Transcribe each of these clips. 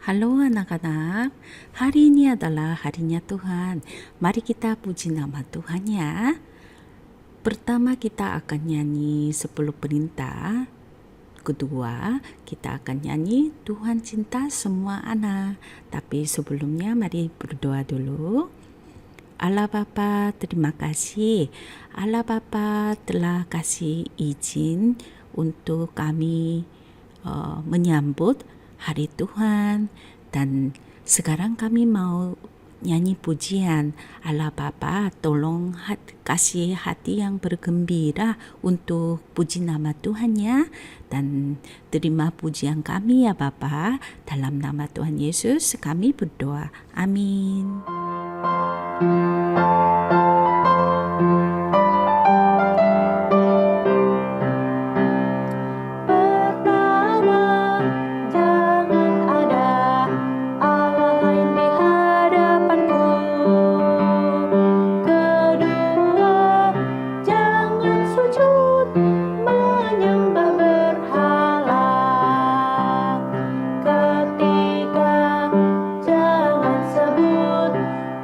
Halo anak-anak, hari ini adalah harinya Tuhan. Mari kita puji nama Tuhan ya. Pertama kita akan nyanyi 10 perintah. Kedua, kita akan nyanyi Tuhan cinta semua anak. Tapi sebelumnya mari berdoa dulu. Allah Bapa, terima kasih. Allah Bapa telah kasih izin untuk kami menyambut hari Tuhan, dan sekarang kami mau nyanyi pujian. Allah Bapa, tolong kasih hati yang bergembira untuk puji nama Tuhan ya, dan terima pujian kami ya Bapa. Dalam nama Tuhan Yesus kami berdoa. Amin. Ketiga, jangan sebut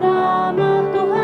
nama Tuhan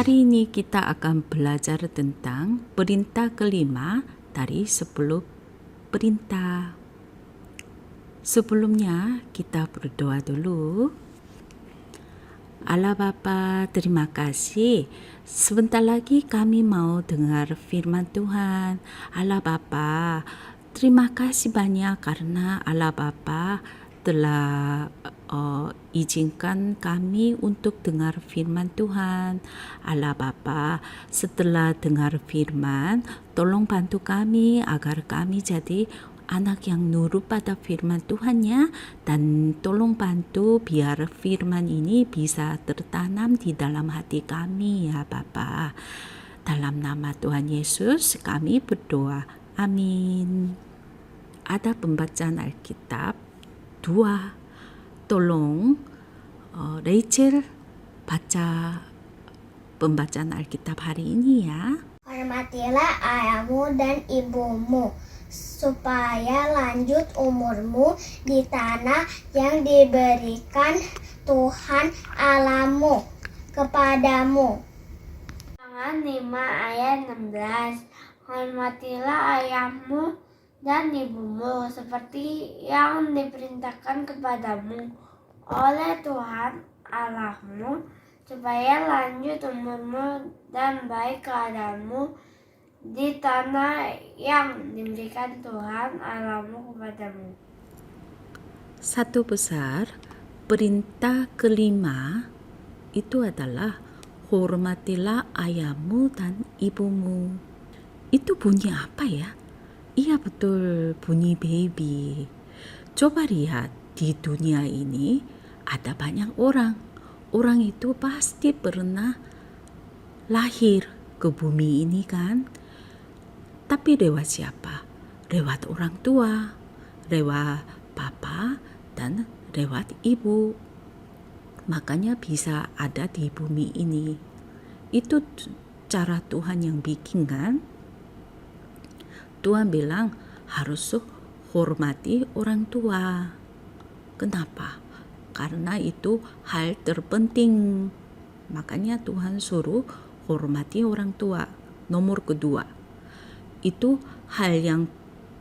Hari ini kita akan belajar tentang perintah kelima dari 10 perintah. Sebelumnya kita berdoa dulu. Allah Bapa, terima kasih. Sebentar lagi kami mau dengar firman Tuhan. Allah Bapa, terima kasih banyak karena Allah Bapa telah izinkan kami untuk dengar firman Tuhan. Allah Bapa, setelah dengar firman, tolong bantu kami agar kami jadi anak yang nurut pada firman Tuhan-Nya, dan tolong bantu biar firman ini bisa tertanam di dalam hati kami ya Bapa. Dalam nama Tuhan Yesus kami berdoa. Amin. Ada pembacaan Alkitab 2. Tolong Rachel baca pembacaan Alkitab hari ini ya. Hormatilah ayahmu dan ibumu, supaya lanjut umurmu di tanah yang diberikan Tuhan Allahmu kepadamu. Ulangan 5 ayat 16. Hormatilah ayahmu dan ibumu seperti yang diperintahkan kepadamu oleh Tuhan Allahmu, supaya lanjut umurmu dan baik keadaanmu di tanah yang diberikan Tuhan Allahmu kepadamu. Satu besar, perintah kelima itu adalah hormatilah ayahmu dan ibumu. Itu bunyi apa ya? Iya betul, bunyi baby. Coba lihat, di dunia ini ada banyak orang. Orang itu pasti pernah lahir ke bumi ini kan? Tapi lewat siapa? Lewat orang tua, lewat papa, dan lewat ibu. Makanya bisa ada di bumi ini. Itu cara Tuhan yang bikin kan? Tuhan bilang harus hormati orang tua. Kenapa? Karena itu hal terpenting. Makanya Tuhan suruh hormati orang tua. Nomor kedua, itu hal yang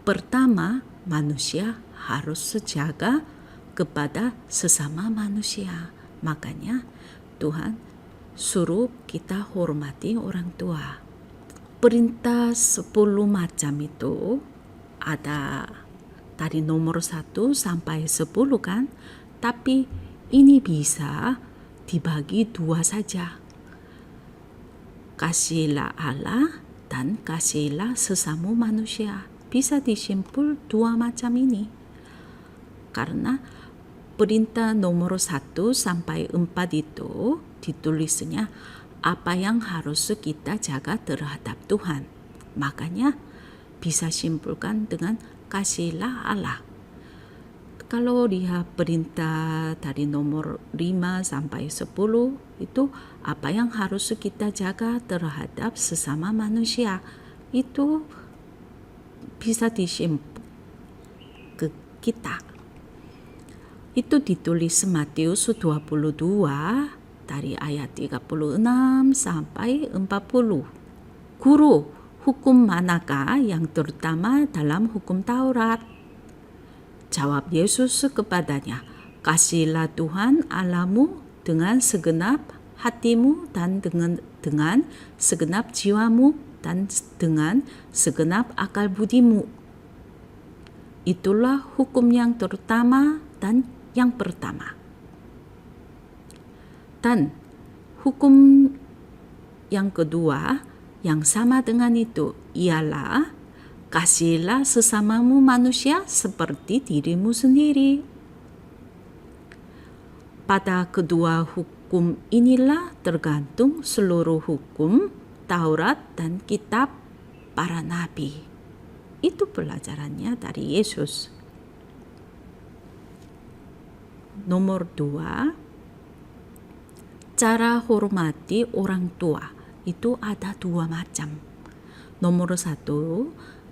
pertama, manusia harus sejaga kepada sesama manusia. Makanya Tuhan suruh kita hormati orang tua. Perintah 10 macam itu ada dari nomor 1 sampai 10 kan? Tapi ini bisa dibagi 2 saja. Kasihlah Allah dan kasihlah sesama manusia. Bisa disimpul 2 macam ini. Karena perintah nomor 1 sampai 4 itu ditulisnya apa yang harus kita jaga terhadap Tuhan. Makanya bisa simpulkan dengan kasihlah Allah. Kalau lihat perintah dari nomor 5 sampai 10 itu apa yang harus kita jaga terhadap sesama manusia. Itu bisa disimpul ke kita. Itu ditulis Matius 22 dari ayat 36 sampai 40. Guru, hukum manakah yang terutama dalam hukum Taurat? Jawab Yesus kepadanya, kasihlah Tuhan Allahmu dengan segenap hatimu dan dengan segenap jiwamu dan dengan segenap akal budimu. Itulah hukum yang terutama dan yang pertama. Dan hukum yang kedua yang sama dengan itu ialah kasihlah sesamamu manusia seperti dirimu sendiri. Pada kedua hukum inilah tergantung seluruh hukum Taurat dan kitab para nabi. Itu pelajarannya dari Yesus. Nomor 2, cara hormati orang tua itu ada 2 macam. Nomor 1,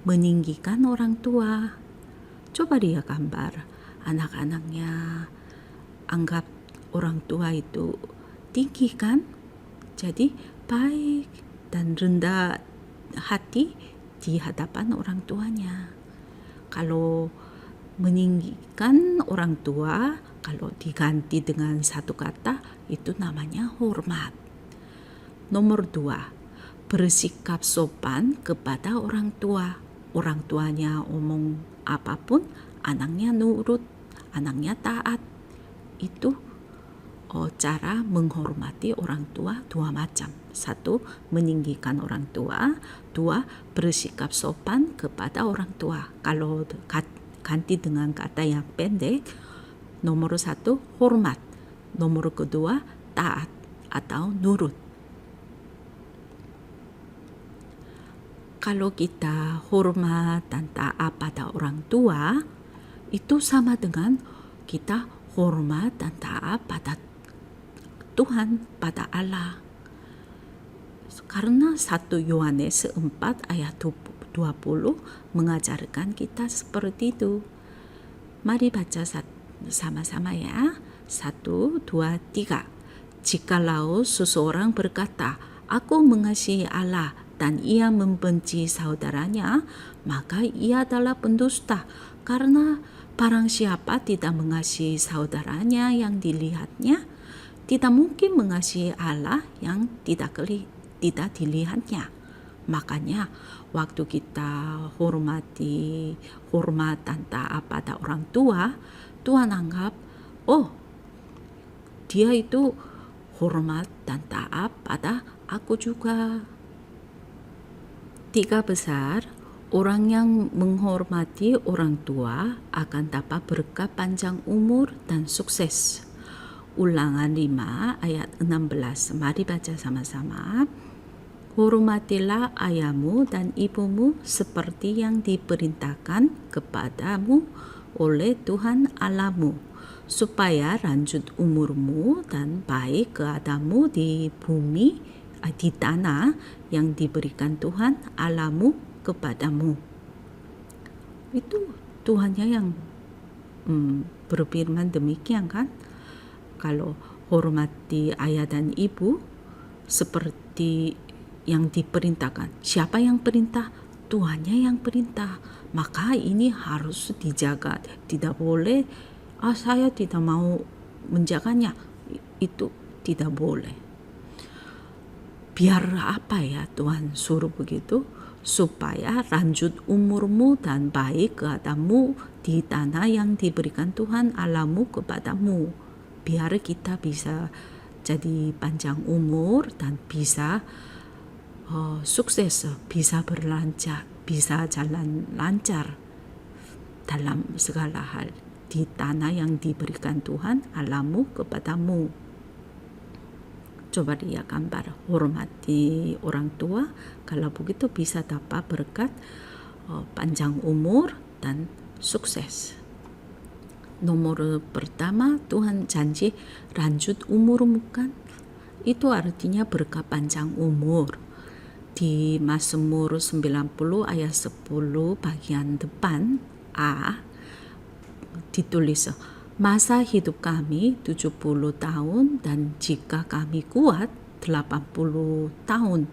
meninggikan orang tua. Coba lihat gambar anak-anaknya, anggap orang tua itu tinggi kan? Jadi baik dan rendah hati di hadapan orang tuanya. Kalau meninggikan orang tua, kalau diganti dengan satu kata, itu namanya hormat. Nomor 2, bersikap sopan kepada orang tua. Orang tuanya omong apapun, anaknya nurut, anaknya taat. Itu cara menghormati orang tua dua macam. 1, meninggikan orang tua. 2, bersikap sopan kepada orang tua. Kalau ganti dengan kata yang pendek, nomor 1, hormat. Nomor kedua, taat atau nurut. Kalau kita hormat dan taat pada orang tua, itu sama dengan kita hormat dan taat pada Tuhan, pada Allah. Karena 1 Yohanes 4 ayat 20 mengajarkan kita seperti itu. Mari baca sama-sama ya. 1, 2, 3. Jikalau seseorang berkata, aku mengasihi Allah dan ia membenci saudaranya, maka ia adalah pendusta. Karena barang siapa tidak mengasihi saudaranya yang dilihatnya, tidak mungkin mengasihi Allah yang tidak dilihatnya. Makanya waktu kita hormat dan taat pada orang tua, Tuhan anggap, oh, dia itu hormat dan taat pada aku juga. 3 besar, orang yang menghormati orang tua akan dapat berkat panjang umur dan sukses. Ulangan 5 ayat 16. Mari baca sama-sama. Hormatilah ayahmu dan ibumu seperti yang diperintahkan kepadamu oleh Tuhan Allahmu, supaya lanjut umurmu dan baik keadaanmu di bumi, di tanah yang diberikan Tuhan Allahmu kepadamu. Itu Tuhannya yang berfirman demikian kan. Kalau hormati ayah dan ibu seperti yang diperintahkan. Siapa yang perintah? Tuhannya yang perintah. Maka ini harus dijaga. Tidak boleh, saya tidak mau menjaganya. Itu tidak boleh. Biar apa ya Tuhan suruh begitu? Supaya lanjut umurmu dan baik keadaanmu di tanah yang diberikan Tuhan Allahmu kepadamu. Biar kita bisa jadi panjang umur dan bisa sukses, bisa berlancar, bisa jalan lancar dalam segala hal di tanah yang diberikan Tuhan Allahmu kepadamu. Coba dia gambar, hormati orang tua, kalau begitu bisa dapat berkat panjang umur dan sukses. Nomor pertama, Tuhan janji lanjut umurmu kan. Itu artinya berkat panjang umur. Di Mazmur 90 ayat 10 bagian depan A ditulis, masa hidup kami 70 tahun dan jika kami kuat 80 tahun.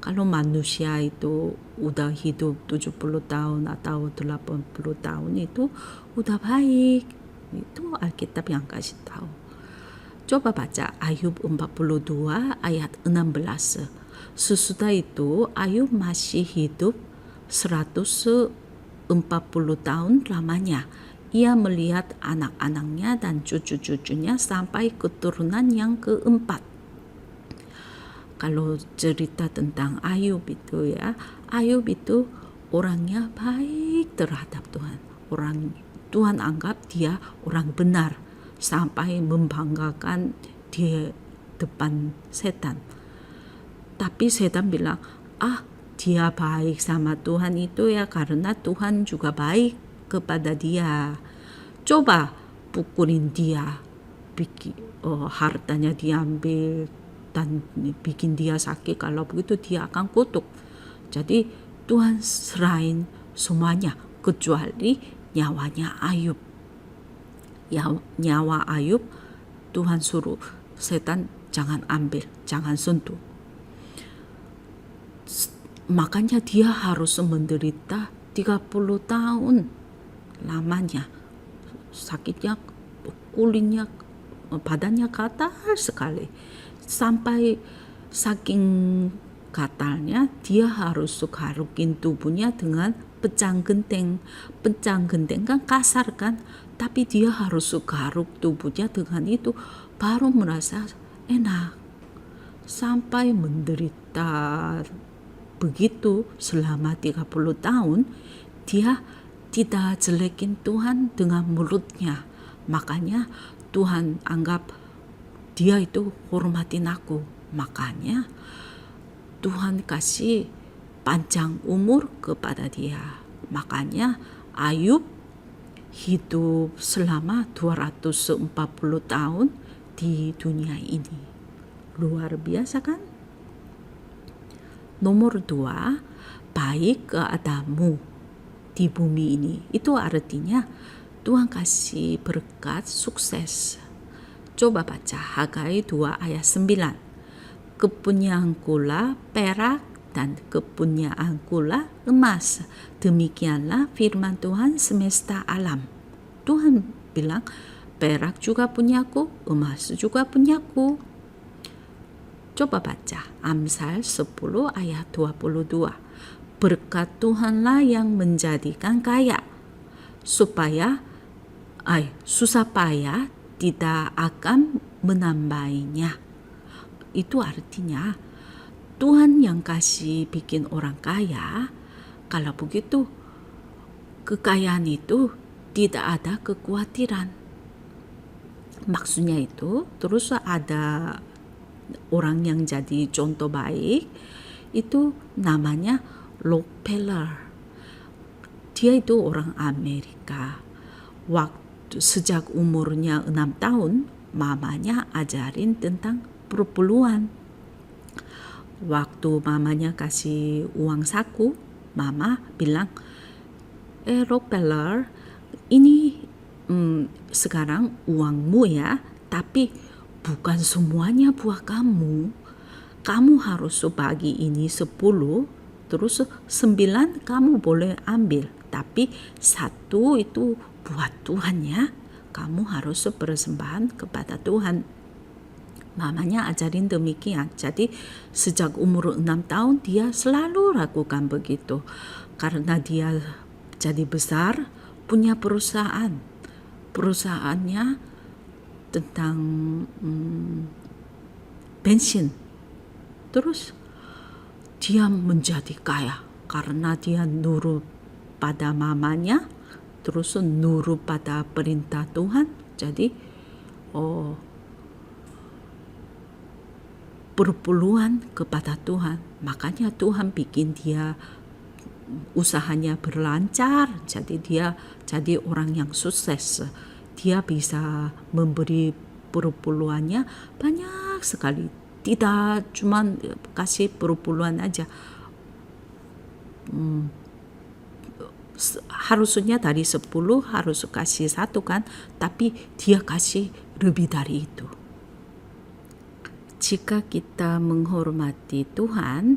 Kalau manusia itu udah hidup 70 tahun atau 80 tahun itu udah baik. Itu Alkitab yang kasih tahu. Coba baca Ayub 42 ayat 16. Sesudah itu Ayub masih hidup 140 tahun lamanya. Ia melihat anak-anaknya dan cucu-cucunya sampai keturunan yang keempat. Kalau cerita tentang Ayub itu ya, Ayub itu orangnya baik terhadap Tuhan. Tuhan anggap dia orang benar sampai membanggakan di depan setan. Tapi setan bilang, dia baik sama Tuhan itu ya karena Tuhan juga baik kepada dia. Coba pukulin dia, hartanya diambil dan bikin dia sakit. Kalau begitu dia akan kutuk. Jadi Tuhan serahin semuanya kecuali nyawanya Ayub. Nyawa Ayub Tuhan suruh setan jangan ambil, jangan sentuh. Makanya dia harus menderita 30 tahun lamanya. Sakitnya, kulitnya, badannya gatal sekali. Sampai saking gatalnya dia harus garukin tubuhnya dengan pecang genteng. Pecang genteng kan kasar kan, tapi dia harus garuk tubuhnya dengan itu baru merasa enak. Sampai menderita begitu selama 30 tahun, dia tidak jelekin Tuhan dengan mulutnya. Makanya Tuhan anggap dia itu hormatin aku. Makanya Tuhan kasih panjang umur kepada dia. Makanya Ayub hidup selama 240 tahun di dunia ini. Luar biasa kan? Nomor 2, baik keadaanmu di bumi ini. Itu artinya Tuhan kasih berkat sukses. Coba baca Hagai 2 ayat 9. Kepunyaankulah perak dan kepunyaankulah emas. Demikianlah firman Tuhan semesta alam. Tuhan bilang, perak juga punyaku, emas juga punyaku. Coba baca Amsal 10 ayat 22. Berkat Tuhanlah yang menjadikan kaya, susah payah tidak akan menambahinya. Itu artinya Tuhan yang kasih bikin orang kaya. Kalau begitu, kekayaan itu tidak ada kekhawatiran. Maksudnya itu terus ada orang yang jadi contoh baik, itu namanya Rockefeller. Dia itu orang Amerika. Sejak umurnya 6 tahun, mamanya ajarin tentang perpuluhan. Waktu mamanya kasih uang saku, mama bilang, Rockefeller, ini sekarang uangmu ya, tapi bukan semuanya buat kamu. Kamu harus bagi ini 10, terus 9 kamu boleh ambil. Tapi 1 itu buat Tuhan ya. Kamu harus persembahan kepada Tuhan. Mamanya ajarin demikian. Jadi sejak umur 6 tahun dia selalu lakukan begitu. Karena dia jadi besar, punya perusahaan. Perusahaannya tentang bensin. Terus dia menjadi kaya karena dia nurut pada mamanya, terus nurut pada perintah Tuhan. Jadi perpuluhan kepada Tuhan. Makanya Tuhan bikin dia usahanya berlancar. Jadi dia jadi orang yang sukses. Dia bisa memberi perpuluhannya banyak sekali. Tidak cuma kasih perpuluhan aja. Harusnya dari 10 harus kasih 1 kan, tapi dia kasih lebih dari itu. Jika kita menghormati Tuhan,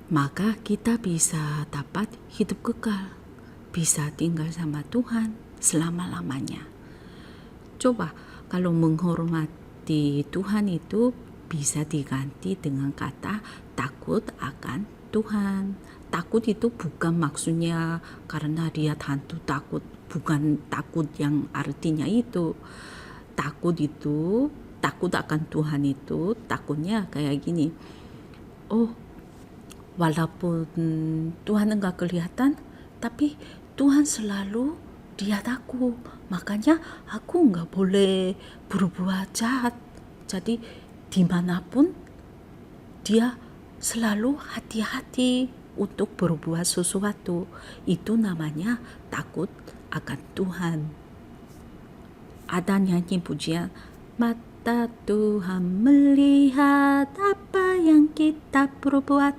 maka kita bisa dapat hidup kekal, bisa tinggal sama Tuhan selama-lamanya. Coba kalau menghormati Tuhan itu bisa diganti dengan kata takut akan Tuhan. Takut itu bukan maksudnya karena dia hantu takut, bukan takut yang artinya itu. Takut itu, takut akan Tuhan itu, takutnya kayak gini. Walaupun Tuhan enggak kelihatan, tapi Tuhan selalu lihat aku. Makanya aku enggak boleh berbuat jahat. Jadi dimanapun dia selalu hati-hati untuk berbuat sesuatu. Itu namanya takut akan Tuhan. Ada nyanyi pujian, mata Tuhan melihat apa yang kita perbuat,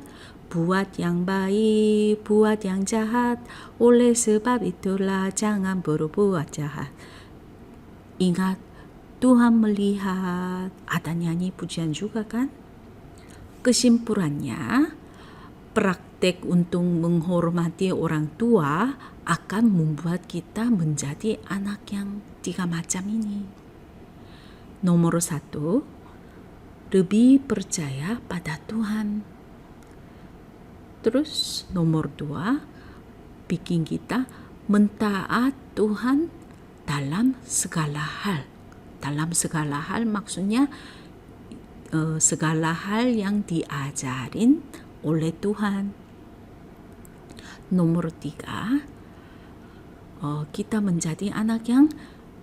buat yang baik, buat yang jahat. Oleh sebab itulah jangan berbuat jahat. Ingat, Tuhan melihat. Ada nyanyi pujian juga kan? Kesimpulannya, praktek untuk menghormati orang tua akan membuat kita menjadi anak yang 3 macam ini. Nomor 1, lebih percaya pada Tuhan. Terus nomor 2, bikin kita mentaat Tuhan dalam segala hal. Dalam segala hal maksudnya segala hal yang diajarin oleh Tuhan. Nomor 3, kita menjadi anak yang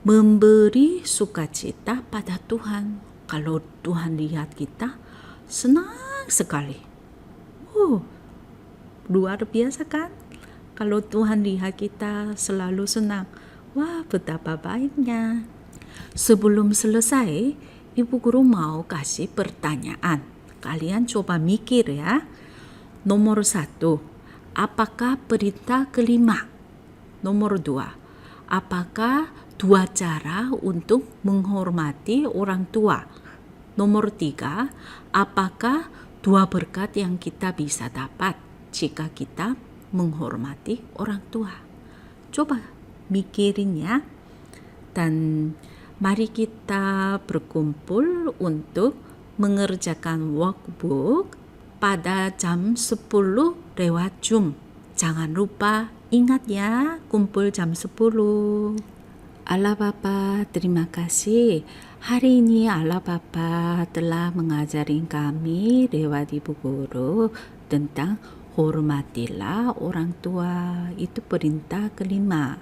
memberi sukacita pada Tuhan. Kalau Tuhan lihat kita, senang sekali. Luar biasa kan? Kalau Tuhan lihat kita selalu senang, wah betapa baiknya. Sebelum selesai, Ibu Guru mau kasih pertanyaan. Kalian coba mikir ya. Nomor 1, apakah perintah kelima? Nomor 2, apakah 2 cara untuk menghormati orang tua? Nomor 3, apakah 2 berkat yang kita bisa dapat jika kita menghormati orang tua? Coba mikirin ya. Dan mari kita berkumpul untuk mengerjakan workbook pada jam 10 lewat Zoom. Jangan lupa, ingat ya, kumpul jam 10. Allah Bapa, terima kasih. Hari ini Allah Bapa telah mengajarin kami lewat Ibu Guru tentang hormatilah orang tua. Itu perintah kelima.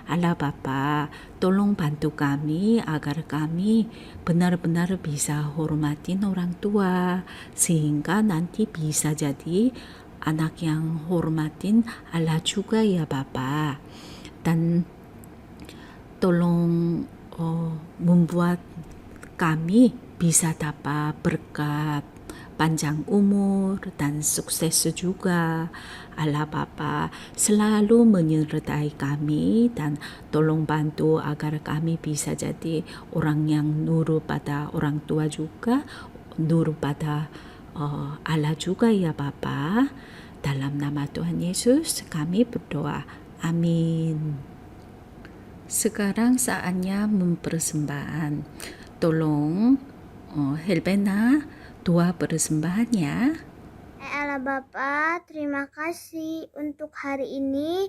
Allah Bapa, tolong bantu kami agar kami benar-benar bisa hormatin orang tua, sehingga nanti bisa jadi anak yang hormatin Allah juga ya Bapa. Dan tolong membuat kami bisa dapat berkat panjang umur dan sukses juga. Allah Bapa selalu menyertai kami dan tolong bantu agar kami bisa jadi orang yang nurut pada orang tua juga, nurut pada Allah juga ya Bapa. Dalam nama Tuhan Yesus kami berdoa. Amin. Sekarang saatnya mempersembahkan. Tolong Helbena doa persembahan ya. Allah Bapa, terima kasih untuk hari ini.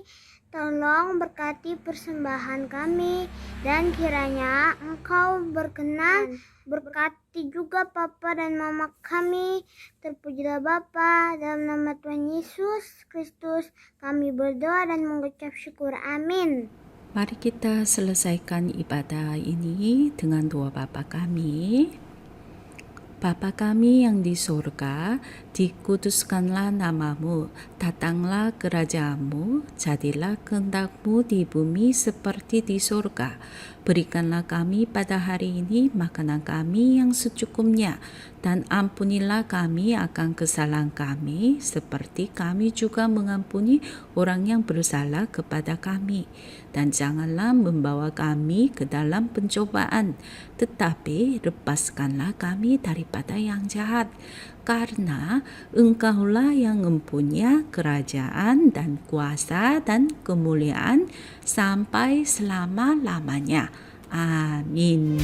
Tolong berkati persembahan kami dan kiranya Engkau berkenan berkati juga Papa dan Mama kami. Terpujilah Bapa, dalam nama Tuhan Yesus Kristus kami berdoa dan mengucap syukur. Amin. Mari kita selesaikan ibadah ini dengan doa Bapa kami. Bapa kami yang di surga, dikuduskanlah namamu, datanglah kerajaanmu, jadilah kehendakmu di bumi seperti di surga. Berikanlah kami pada hari ini makanan kami yang secukupnya, dan ampunilah kami akan kesalahan kami, seperti kami juga mengampuni orang yang bersalah kepada kami. Dan janganlah membawa kami ke dalam pencobaan, tetapi lepaskanlah kami daripada yang jahat. Karena Engkaulah yang mempunyai kerajaan dan kuasa dan kemuliaan sampai selama-lamanya. Amin.